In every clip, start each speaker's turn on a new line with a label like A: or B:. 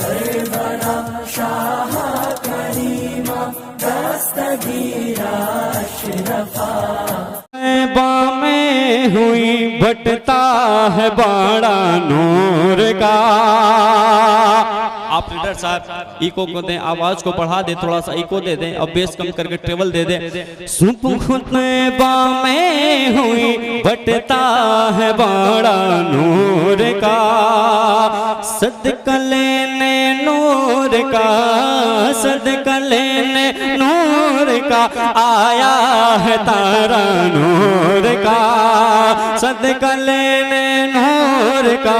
A: सरवरा शाह करीमा दस्तगीरा अशरफा।
B: में हुई बटता है बाड़ा नूर का। आप लीडर साहब इको को दें, आवाज को बढ़ा दे, थोड़ा सा इको दे दें और बेस कम करके ट्रेबल दे दें। सुबह में हुई बटता है बाड़ा नूर का, सदका लेने नूर का, सदका लेने नूर का, आया है तारा नूर का, सदका लेने नूर का,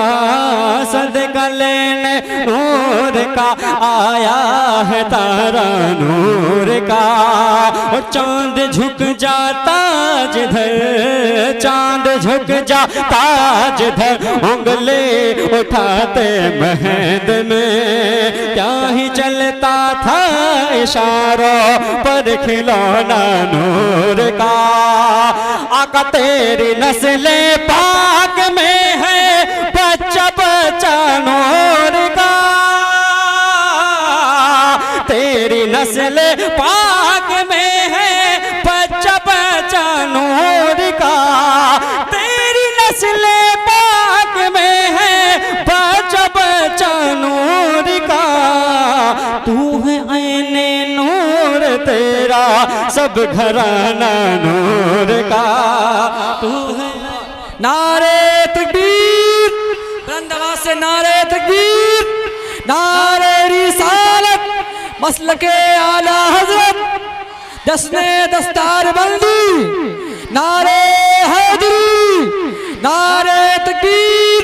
B: सदका लेने नूर का, आया है तारा नूर का। और चांद झुक जाता जिधर, चांद झुक जाता जिधर, उंगली उठाते महद में, क्या ही चलता था इशारों पर खिलौना नूर का। आका तेरी नस्ले पाक में है बच्चा बच्चा नूर का, तेरी नस्ले पाक में है बच्चा बच्चा नूर का, तेरी नस्ले पाक में है बच्चा बच्चा नूर का। तू है ऐने नूर तेरा सब घराना नूर का, तू है।
C: नारे तकबीर, बुलंद आवाज से नारे तकबीर, नारे रिसालत, मसलके आला हजरत, दस्ने दस्तार बंदी, नारे हैदरी, नारे तकबीर,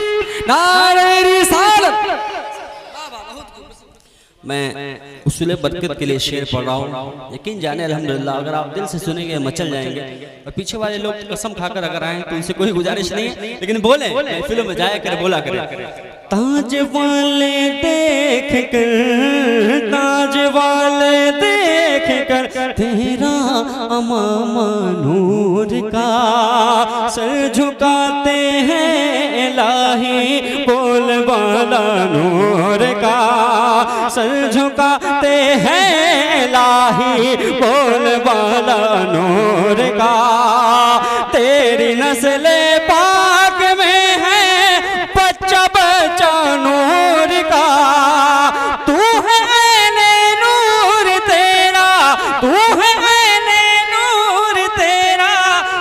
C: नारे रिसालत।
B: मैं उसूल बरकत के लिए शेर पढ़ रहा हूँ। यकीन जाने अल्हम्दुलिल्लाह अगर आप दिल से सुनेंगे मचल जाएंगे। और पीछे वाले लोग कसम खाकर अगर आए तो उनसे कोई गुजारिश नहीं है, लेकिन बोले फिल्म में जाया करे, बोला करे। ताज वाले देख कर, ताज वाले देख कर तेरा अमामा नूर का, सर झुकाते हैं इलाही बोल वाला नूर का, सर झुकाते हैं इलाही बोल वाला नूर का। तेरी नस्ले पाक में है बच्चा बच्चा नूर का, तू है ऐने नूर तेरा, तू है ऐने नूर तेरा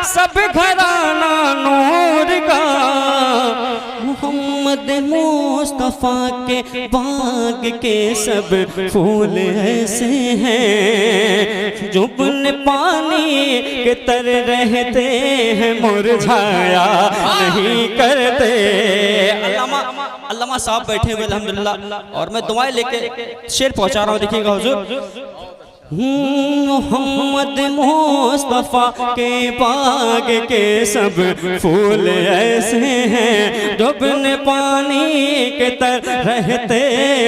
B: सब घराना नूर का। मोहम्मद मुस्तफा के बाग के सब फूल ऐसे हैं जो बिन पानी के तर रहते हैं, मुरझाया नहीं करते। अल्लामा साहब बैठे हुए अल्हम्दुलिल्लाह, और मैं दुआएं लेके शेर पहुंचा रहा हूँ, देखिएगा हुजूर। मोहम्मद मुस्तफा के बाग के सब फूल ऐसे हैं जो बिन पानी के तर रहते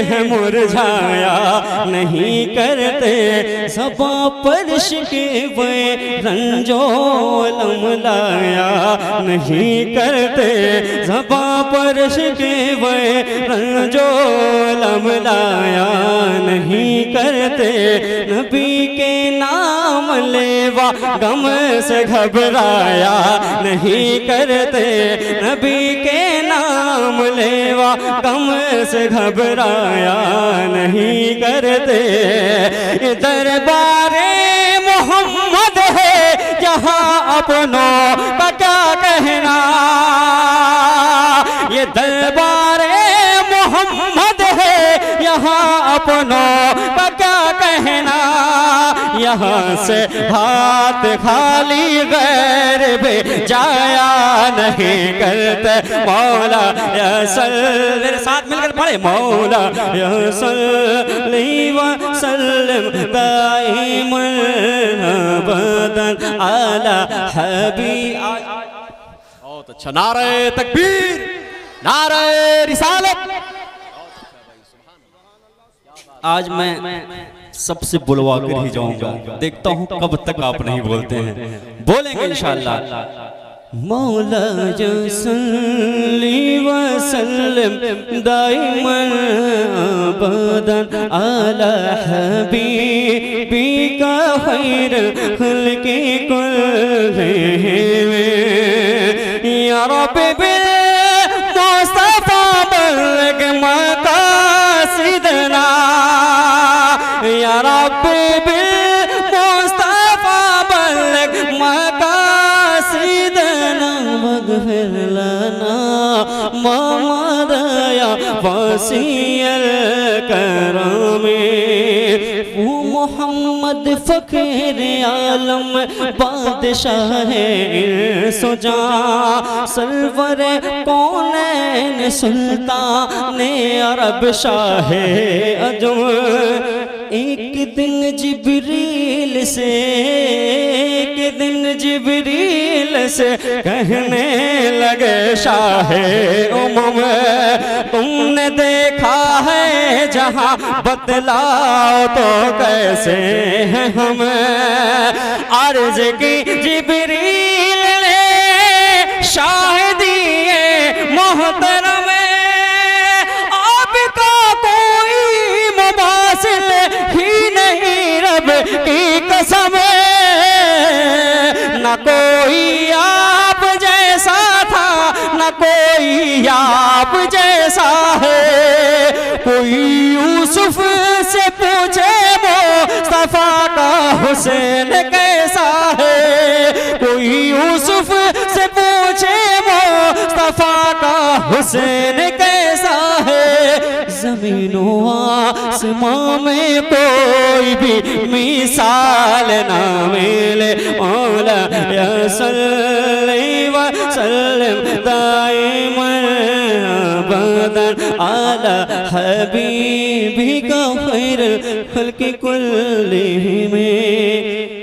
B: हैं, मुरझाया नहीं करते। सबा पर शिकवे रंजो लमलाया नहीं करते, सबा पर शिकवे रंजो लमलाया नहीं करते। नबी के नाम लेवा गम से घबराया नहीं करते, नबी के नाम लेवा गम से घबराया नहीं करते। ये दरबारे मोहम्मद है यहाँ अपनों का क्या कहना, ये दरबारे मोहम्मद है यहाँ अपनों का क्या कहना। यहाँ से हाथ खाली गैर बे जाया नहीं करते। मौला या सल्लम, मेरे साथ मिलकर पढ़े, मौला या सल्ली व सल्लम दाइमन अबदन अला हबीब। बहुत अच्छा, नारे तकबीर, नारे रिसालत। आज मैं सबसे बुलवा कर ही जाऊंगा, देखता हूं कब तक आप नहीं बोलते हैं। बोलेंगे इंशाअल्लाह। मौला सल्ली व सल्लिम दाइमन अबदन अला हबीबिका खैरुल खल्क़ि कुल्लिहिम या रब्बी बिल मुस्तफा बल्लिग मकासिदना या रब्बी बिल मुस्तफा बल्लिग मकासिदना वग़फिर लना ममदया वसीअल करम वो मोहम्मद फ़कीर आलम बादशाह सुजा सरवर कौनैन सुल्तान अरब शाह अजम एक दिन जिब्रील से कहने लगे शाह उमम तुमने देखा है जहाँ बतलाओ तो कैसे हैं हम अर्ज की जिब्रील ने शाहिदी मोहतरम आपका कोई मुमासिल ही नहीं रब की कसम न कोई आप जैसा था न कोई आप जैसा है कोई यूसुफ से पूछे मुस्तफा का हुसैन कैसा है कोई यूसुफ से पूछे मुस्तफा का हुसैन कैसा है ज़मीनो आसमां में कोई भी मिसाल ना मिले मौला या सल्ली व सल्लिम दाइमन अबदन अला हबीबिका खैरुल खल्क़ि कुल्लिहिम।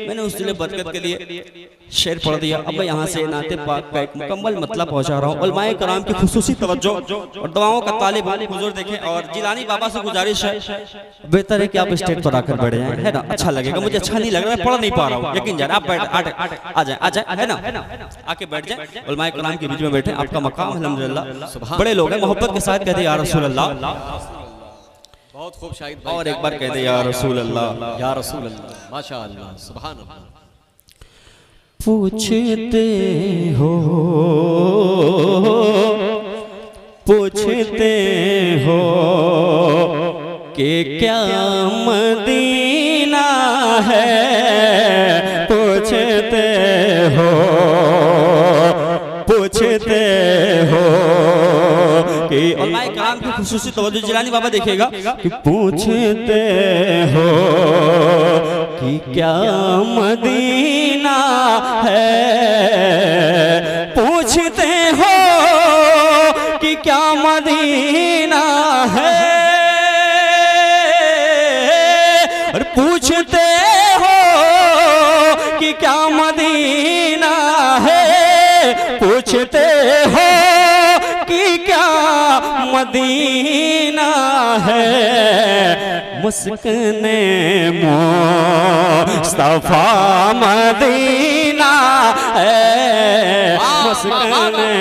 B: मैंने उस दिल बरकत के लिए शेर पढ़ दिया। अब मैं यहाँ से नाते पाक का एक मुकम्मल मतलब पहुँचा रहा हूँ। उलमाए कराम की खुसूसी तवज्जो और दुआओं का तालिब हुजूर देखें। और जिलानी बाबा से गुजारिश है बेहतर है कि आप स्टेज पर आकर बैठ जाएं, है ना, अच्छा लगेगा। मुझे अच्छा नहीं लग रहा है, पढ़ नहीं पा रहा हूँ, यकीन जाए आप बैठ आ जाए, है ना, आके बैठ जाए। उलमाए कराम के बीच में बैठे, आपका मकाम अल्हम्दुलिल्लाह। बड़े लोग हैं, मोहब्बत के साथ कहते या रसूल अल्लाह।
D: बहुत खूब शाहिद भाई,
B: और एक बार कहते या रसूल अल्लाह,
D: या रसूल अल्लाह, माशाअल्लाह, सुभान अल्लाह।
B: पूछते हो कि क्या मदीना है, पूछते हो कि उलमाए कराम की खुसूसी तवज्जो जिलानी बाबा देखिएगा कि पूछते हो कि क्या मदीना है, पूछते हो कि क्या मदीना है, और पूछते हो कि क्या मदीना है, पूछते हो कि क्या मदीना है। मुस्कने मुस्तफा मदीना है, मुस्कने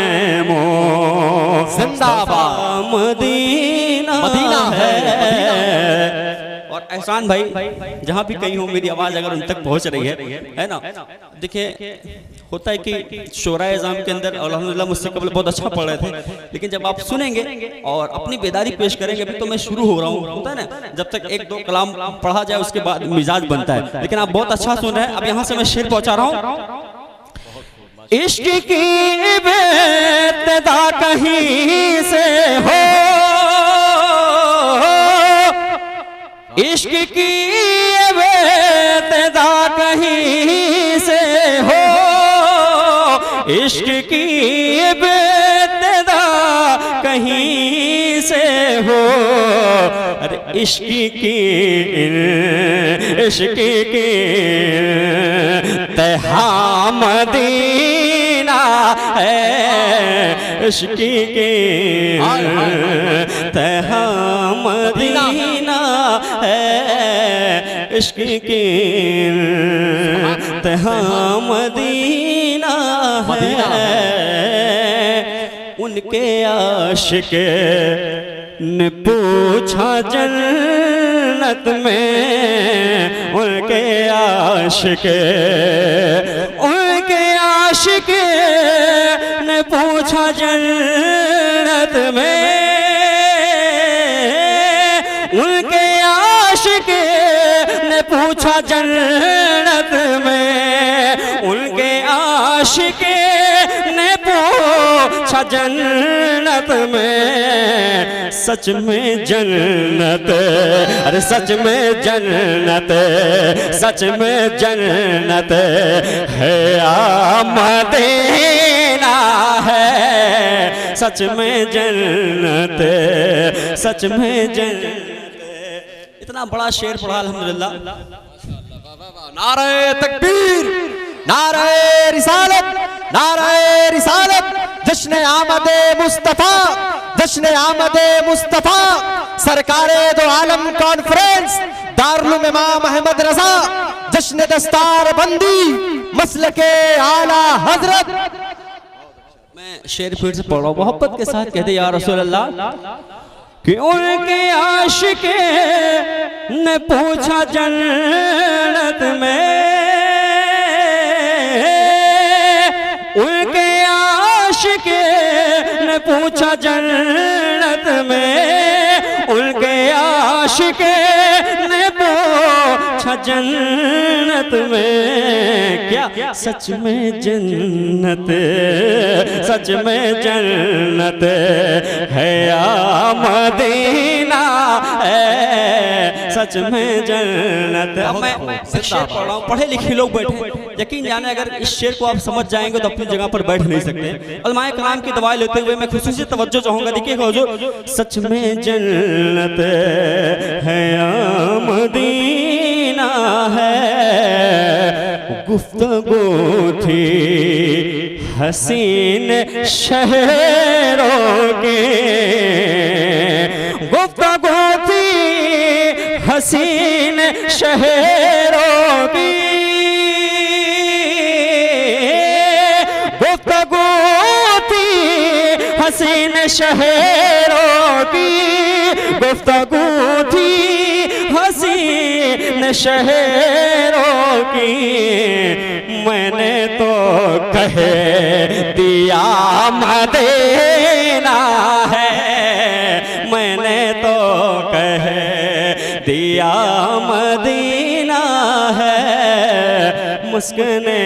B: मुस्तफा मदीना है। और एहसान भाई जहाँ भी कहीं हो मेरी आवाज़ अगर उन तक पहुँच रही है ना, देखिए होता है कि शोराए इज़ाम के अंदर अल्हम्दुलिल्लाह मुझसे कबल बहुत अच्छा पढ़ रहे थे, लेकिन जब आप सुनेंगे और अपनी बेदारी पेश करेंगे, अभी तो मैं शुरू हो रहा हूँ, होता है ना, जब तक एक दो कलाम पढ़ा जाए उसके बाद मिजाज बनता है। लेकिन आप बहुत अच्छा सुन रहे हैं। अब यहाँ से मैं शेर पहुँचा रहा हूँ। इश्क की इब्तिदा कहीं से हो, इश्क की इब्तिदा कहीं से हो, इश्क की इब्तिदा कहीं से हो। अरे इश्क की तहा मदीना है, इश्क की तहा मदीना है, इश्क की तहा मदीना मदीना है। उनके आशिक ने पूछा जन्नत में, उनके आशिक ने पूछा जन्नत में, उनके आशिक ने पूछा जन्नत में, उनके आशिक ने पूछा जन्नत में। सच में जन्नत, अरे सच में जन्नत, सच में जन्नत है मदीना है। सच में जन्नत, सच में जन्नत। इतना बड़ा शेर पढ़ा अल्हम्दुलिल्लाह।
D: नारे तकबीर, नारे रिसालत, नारे रिसालत। जश्न आमदे मुस्तफा, जश्न आमदे मुस्तफा। सरकारे दो आलम कॉन्फ्रेंस, दारुल इमाम अहमद रजा। जश्न दस्तार बंदी, मसलके आला हजरत।
B: मैं शेर फिर से पढ़ रहा हूँ, मोहब्बत के साथ कहते या रसूल अल्लाह कि उनके आशिक ने पूछा जन्नत में, उनके आशिक ने पूछा जन्नत में, उनके आशिक ने पूछा जन्नत में। क्या सच में जन्नत, सच में जन्नत है मदीना है। सच में जन्नत। अब मैं शेर पढ़ रहा हूँ, पढ़े लिखे लोग बैठे, यकीन जाने अगर इस शेर को आप समझ जाएंगे तो अपनी जगह पर बैठ नहीं सकते। उलमाए कलाम की दवाई लेते हुए मैं खुसूसी तवज्जो चाहूंगा। देखिएगा हुजूर, सच में जन्नत है मदीना है। गुफ्तगू थी हसीन शहरों की, गुफ्तगू थी हसीन शहरों की, गुफ्तगू थी हसीन शहरों की, गुफ्तगू थी हसीन शहरों की। मैंने तो कहे दिया मदीना है, मैंने तो कहे दिया मदीना है। मुस्कने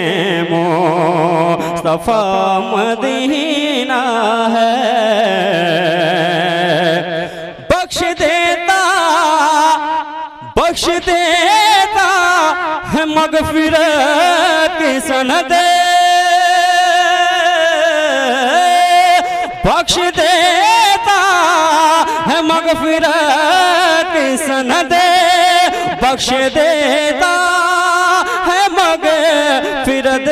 B: मुस्तफा मदीना है। बख्श देता है मगफिरत की सनद, बख्श देता है मगफिरत की सनद, बख्श देता है मगफिरत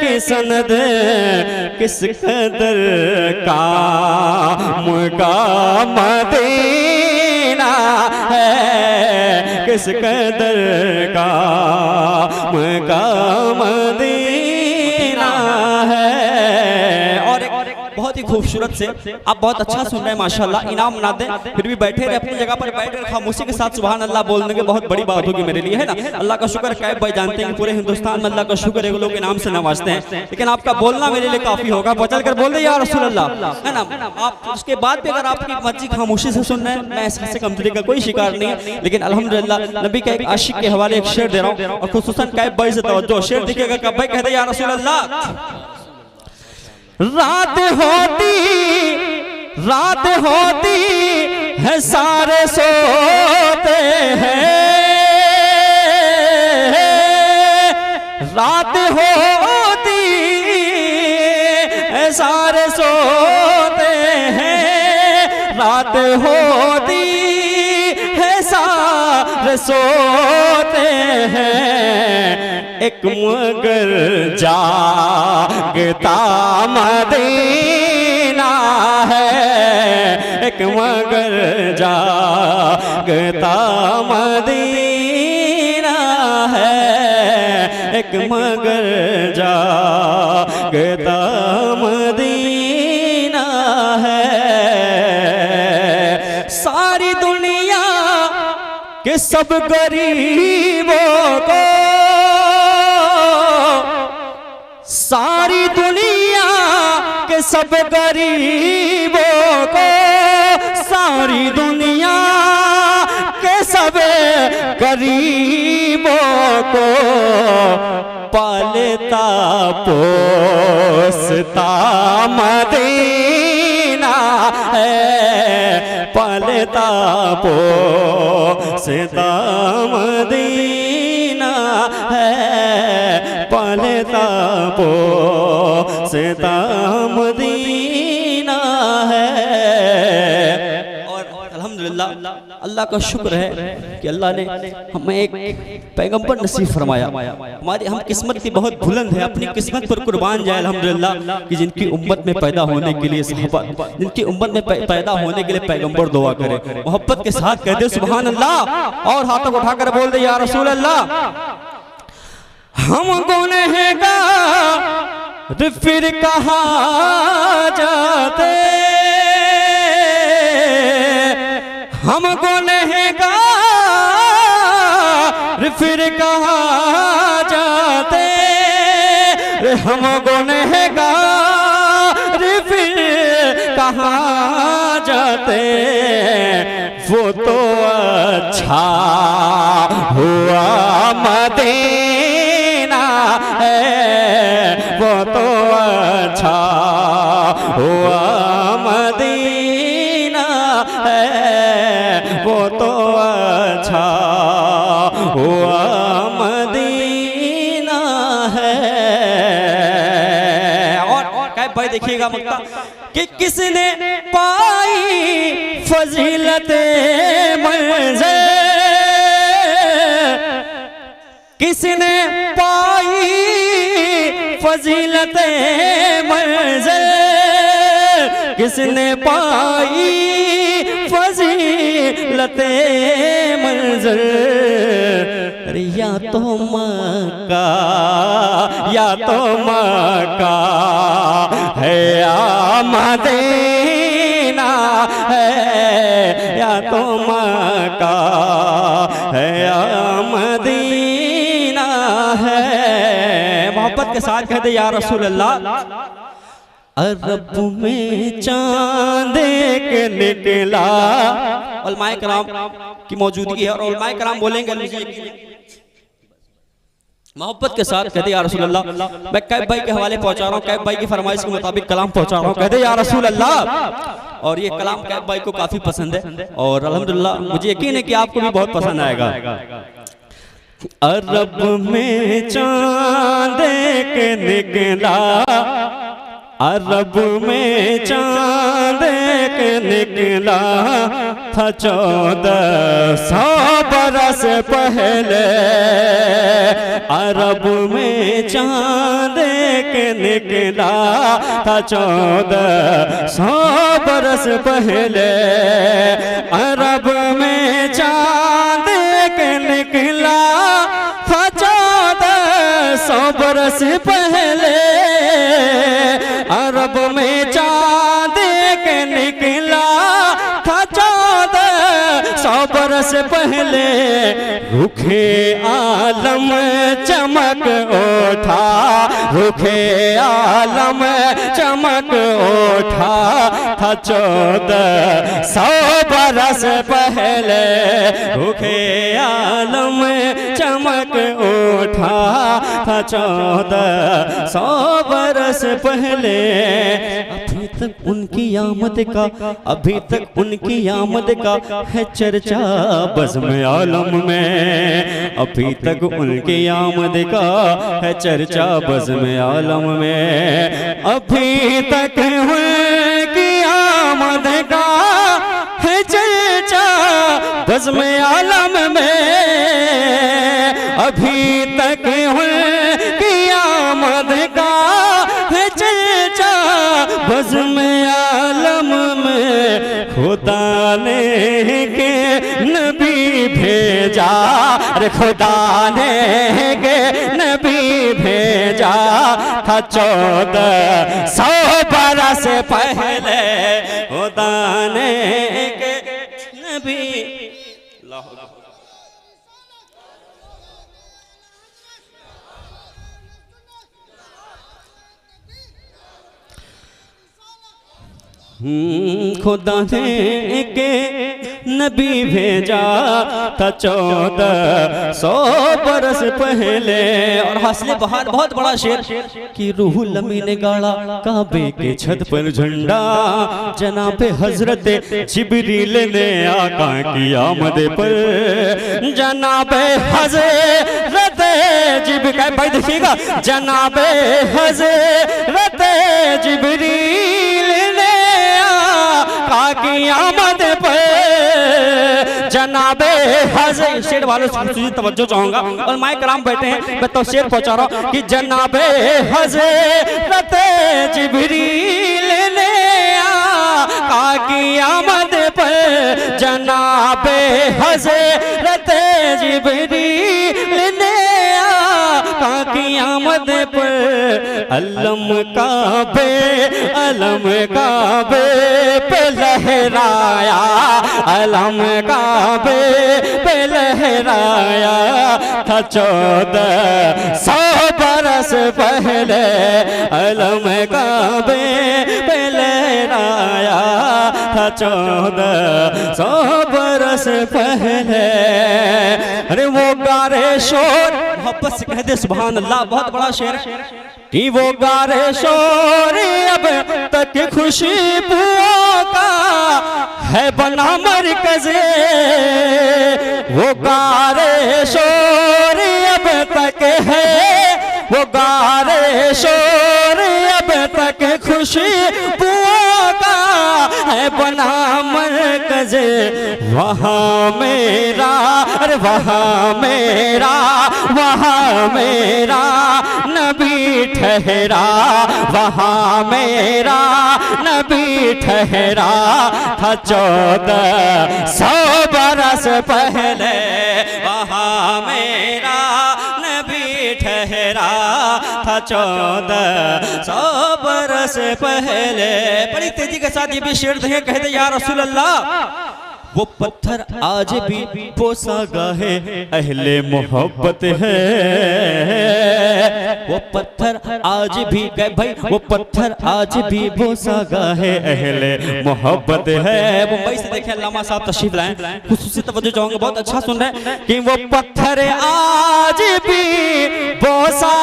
B: की सनद। किस कदर काम का मदीना है, किस कदर काम का मदीना है। और बहुत ही खूबसूरत से आप बहुत अच्छा सुन रहे हैं माशाल्लाह, इनाम ना दें फिर भी बैठे रहे अपनी जगह पर, बैठ कर खामोशी के साथ सुभान अल्लाह बोलने के बहुत बड़ी बात होगी मेरे लिए, है ना। अल्लाह का शुक्र, कैब भाई जानते हैं कि पूरे हिंदुस्तान में अल्लाह का शुक्र है लोग इनाम से नवाजते हैं, लेकिन आपका बोलना मेरे लिए काफी होगा। बचल कर बोल दे या रसूल अल्लाह, है ना। आप उसके बाद भी अगर आपकी मर्जी खामोशी से सुन रहे हैं, मैं ऐसे कमजोरी का कोई शिकार नहीं है, लेकिन अल्हम्दुलिल्लाह नबी का एक आशिक के हवाले एक शेर दे रहा हूँ, और खुसूसन कैब भाई से तवज्जो। शेर दिखेगा, कब भाई कहते या रसूल अल्लाह। रात होती है सारे सोते हैं, रात होती है सारे सोते हैं, रात होती है सारे सोते हैं। एक मगर जागता मदीना है, एक मगर जागता मदीना है, एक मगर जागता मदीना है। सारी दुनिया के सब गरीबों को, सारी दुनिया के सब गरीबों को, सारी दुनिया के सब गरीबों को पालता पोसता मदीना है। पालता पोसता मदीना है। पालता पोसता मदीना है। और अल्हम्दुलिल्लाह अल्लाह का शुक्र है कि अल्लाह ने हमें एक पैगंबर नसीब फरमाया। हमारी हम किस्मत की बहुत बुलंद है, अपनी किस्मत पर कुर्बान जाए अल्हम्दुलिल्लाह कि जिनकी उम्मत में पैदा होने के लिए सहाबा, जिनकी उम्मत में पैदा होने के लिए पैगंबर दुआ करे, मोहब्बत के साथ कह दे सुभान अल्लाह और हाथों को उठाकर बोल दे या रसूल अल्लाह। हम गुनहगार फिर कहाँ जाते, हम गुनहगार फिर कहाँ जाते, हम गुनहगार फिर कहाँ जाते। वो तो अच्छा हुआ मदीना है, वो तो अच्छा हुआ मदीना है, वो तो अच्छा हुआ मदीना है। और क्या भाई देखिएगा मक्का कि किसने पाई फजीलत मंज़िल, किसने पाई फजीलत मंज़िल, किसने पाई फजीलत मंज़िल। या तो मक्का, या तो मक्का है या मदीना है, या तो मक्का है या मदीना है। मोहब्बत के साथ कहते या रसूल अल्लाह। अरब में चांद के निकला, उलमाए कराम की मौजूदगी है और उलमाए कराम बोलेंगे मोहब्बत के साथ कहते या रसूल अल्लाह। मैं कैब भाई के हवाले पहुंचा रहा हूँ, कैब भाई की फरमाइश के मुताबिक कलाम पहुंचा रहा हूँ। कहते या रसूल अल्लाह। और ये कलाम कैब भाई को काफी पसंद है और अल्हम्दुलिल्लाह मुझे यकीन है कि आपको भी बहुत पसंद आएगा। अरब में चांद के निकला, अरब में चांद के निकला था 1400 बरस पहले। अरब में चांद के निकला था 1400 बरस पहले। अरब में चांद के निकला था 1400 बरस पहले। अरब में चांद के निकला था 1400 बरस पहले। रुखे आलम चमक उठा, रुखे आलम चमक उठा था 1400 बरस पहले। रुखे आलम चमक उठा था 1400 बरस पहले। अभी तक उनकी आमद का, अभी तक उनकी आमद का है चर्चा बज़्म आलम में। अभी तक उनकी आमद का है चर्चा बज़्म आलम में। अभी तक उनकी आमद का है चर्चा बज़्म आलम में। अभी तक उनकी आमद का है चर्चा बज़्म आलम में। खुदा ने के नबी भेजा, रे खुदा ने के नबी भेजा था 1400 बरस पहले, खुदा ने के नबी। खुदा ने के नबी भेजा था 1400 बरस पहले। और हौसले बहार बहुत बड़ा शेर कि रूहुल अमीन ने गाड़ा काबे के छत पर झंडा, जनाबे हजरत जिब्रील ने आका की आमद पर, जनाबे हजरत जिब्रील, भाई देखिएगा, जनाबे हजरत जिब्रील ने की आमद पर, जनाबे हज़रत। शेर वालों से तवज्जो चाहूंगा और माए कराम बैठे हैं, मैं तो शेर पहुंचा रहा हूं कि जनाबे हज़रत जिब्रील ने आका की आमद पर, जनाबे हज़रत जिब्रील ने आका की आमद पर, अलम काबे पे लहराया, अलम काबे पे लहराया था 1400 बरस पहले, अलम काबे पे लहराया था 1400 बरस पहले। अरे वो गारे शोर, मोहब्बत से कह दे सुभान अल्लाह, बहुत बड़ा शेर है कि वो गारे शोर अब तक खुशबुओं का है बना मरकज़े, वो गारे शोर अब तक है, वो गारे शोर अब तक खुशबुओं का है बना मरकज़े। वहाँ मेरा, अरे वहाँ मेरा, वहाँ मेरा नबी ठहरा, वहाँ मेरा नबी ठहरा था 1400 बरस पहले, वहाँ मेरा नबी ठहरा था 1400 बरस पहले। बड़ी तेजी के साथ ये भी शेर दें, कहते या रसूल अल्लाह, वो पत्थर आज भी बोसा गाहे अहले मोहब्बत है, वो पत्थर आज भी भाई, वो पत्थर आज भी बोसा गाहे अहले मोहब्बत है। मुंबई से देखे अल्लामा साहब तशरीफ लाए, खुसूसी तवज्जो चाहूंगा, बहुत अच्छा सुन रहे हैं कि वो पत्थर आज भी बोसा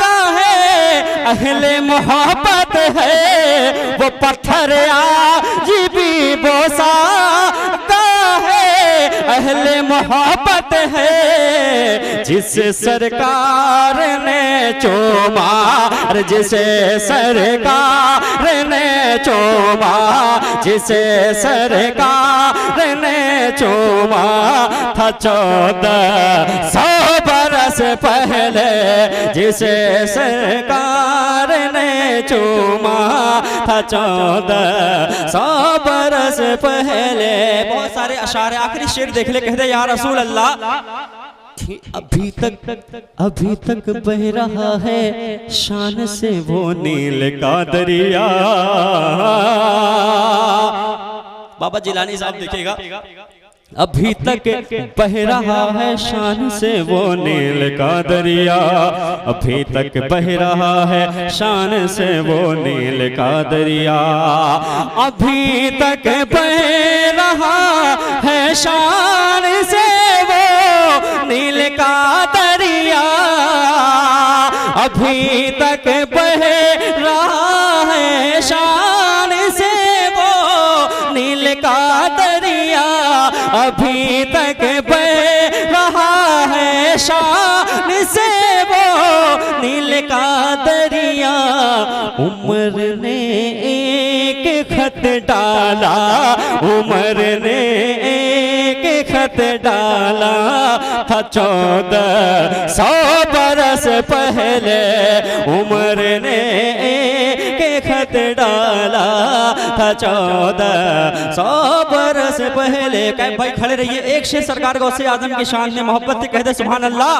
B: गाहे अहले मोहब्बत है, वो पत्थर आज भी बोसा अहले मोहब्बत है, जिसे सरकार ने चूमा, जिसे सरकार ने चूमा, जिसे सरकार ने चूमा था 1400 बरस पहले, जिसे सरकार ने चूमा था 1400 बरस पहले। बहुत सारे अशारे, आखिरी शेर देख ले, कहते या रसूल अल्लाह, अभी तक बह रहा है शान से वो नील का दरिया। बाबा जिलानी साहब देखिएगा, अभी तक बह रहा है शान से वो नील का दरिया, अभी तक बह रहा है शान से वो नील का दरिया, अभी तक बह रहा है शान से वो नील का दरिया, अभी तक बह रहा है शान से वो नील का दरिया, अभी तक बह रहा है शान से वो नील का दरिया। उमर ने एक खत डाला, उमर ने एक खत डाला था 1400 बरस पहले, उमर ने खत डाला था 1400 बरस पहले। कह भाई खड़े रहिए, एक शेर सरकार गौसे आजम की शान में मोहब्बत से कह दे सुभान अल्लाह।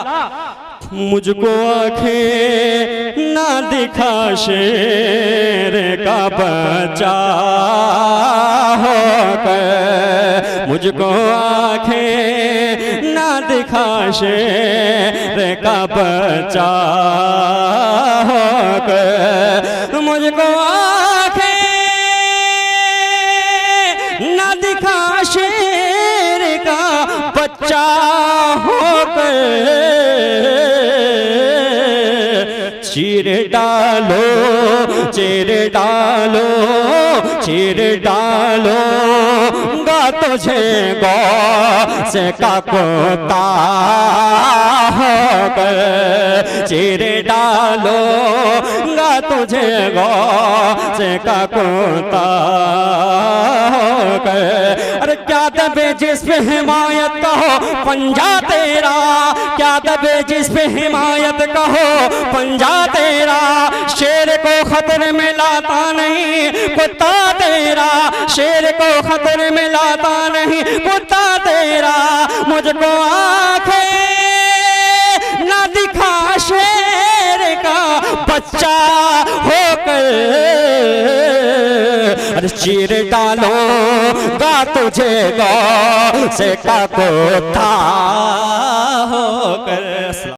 B: मुझको आंखें ना दिखा शेर का बच्चा होकर, मुझको आंखें ना दिखा शेर का बच्चा होकर, मुझको आंखें ना दिखा शेर का बच्चा होकर, चीर डालो चीर डालो चीर डालो गा तुझे गौसे का कोता होकर, चीर डालो गा तुझे गौसे का कोता होकर। अरे क्या दबे जिस पे हिमायत कहो पंजा तेरा, क्या दबे जिस पे हिमायत कहो पंजा तेरा, शेर को खतरे में लाता नहीं कुत्ता तेरा, शेर को खतरे में लाता नहीं कुत्ता तेरा, मुझको आंखें ना दिखा शेर का बच्चा होकर, अरे चीर डालो गा तुझे गौ से का कोता होकर।